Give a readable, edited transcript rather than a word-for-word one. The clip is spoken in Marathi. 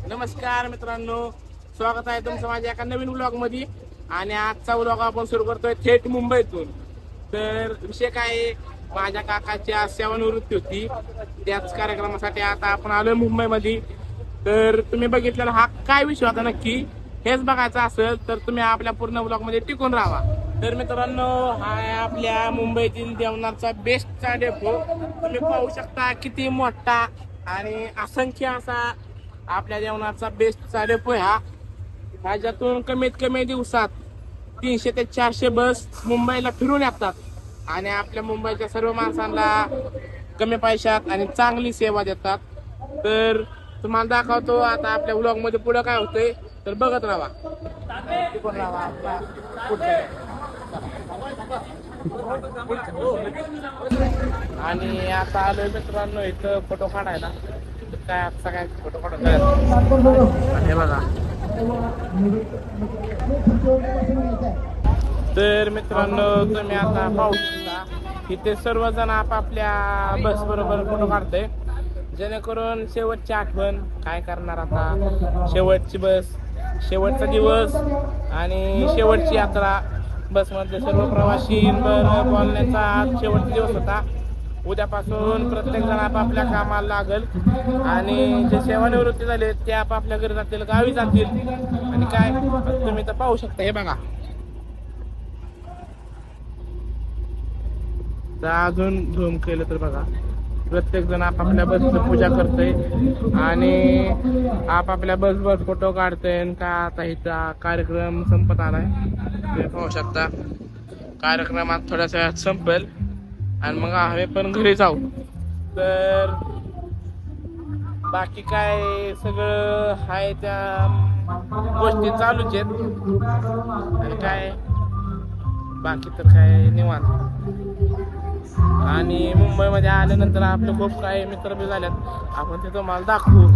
नमस्कार मित्रांनो, स्वागत आहे तुमचं माझ्या एका नवीन व्लॉग मध्ये. आणि आजचा व्लॉग आपण सुरू करतोय थेट मुंबईतून. तर विषय काय आहे, माझ्या काकाची आज सेवानिवृत्ती होती, त्याच कार्यक्रमासाठी आता आपण आलोय मुंबईमध्ये. तर तुम्ही बघितलेला हा काय विषय होता नक्की हेच बघायचं असेल तर तुम्ही आपल्या पूर्ण व्लॉग मध्ये टिकून राहा. तर मित्रांनो, हा आहे आपल्या मुंबईतील देवनारचा बेस्टचा डेपो. तुम्ही पाहू शकता किती मोठा आणि असंख्य असा आपल्या जेवणाचा बेस्टचा डेपो हा. ह्याच्यातून कमीत कमी दिवसात 300 ते 400 बस मुंबईला फिरून येतात आणि आपल्या मुंबईच्या सर्व माणसांना कमी पैशात आणि चांगली सेवा देतात. तर तुम्हाला दाखवतो आता आपल्या व्लॉग मध्ये पुढे काय होतंय, तर बघत राहा. आणि आता आलोय मित्रांनो इथं फोटो काढायला. काय आता काय फोटो काढून हे बघा. तर मित्रांनो, तुम्ही आता पाहू शकता इथे सर्वजण आपापल्या बस बरोबर फोटो काढतोय, जेणेकरून शेवटची आठवण. काय करणार आता, शेवटची बस, शेवटचा दिवस आणि शेवटची यात्रा. बसमधले सर्व प्रवासींवर बोलण्याचा आज शेवटचा दिवस होता. उद्यापासून प्रत्येक जण आपापल्या कामाला लागल आणि जे सेवानिवृत्ती झाले ते आपापल्या घरी जातील, गावी जातील. आणि काय तुम्ही तर पाहू शकता, हे बघा. तर अजून झूम केलं तर बघा, प्रत्येक जण आपापल्या बसची पूजा करतोय आणि आपापल्या बसवर फोटो काढतोय. का आता इथं कार्यक्रम संपत आलाय, तुम्ही पाहू शकता. कार्यक्रमात थोड्याच वेळात संपेल आणि मग आम्ही पण घरी जाऊ. तर बाकी काय सगळं आहे त्या गोष्टी चालूच आहेत. आणि काय बाकी तर काय निवांत. आणि मुंबईमध्ये आल्यानंतर आपलं खूप काही मित्र बी झाल्यात, आपण ते तुम्हाला दाखवू.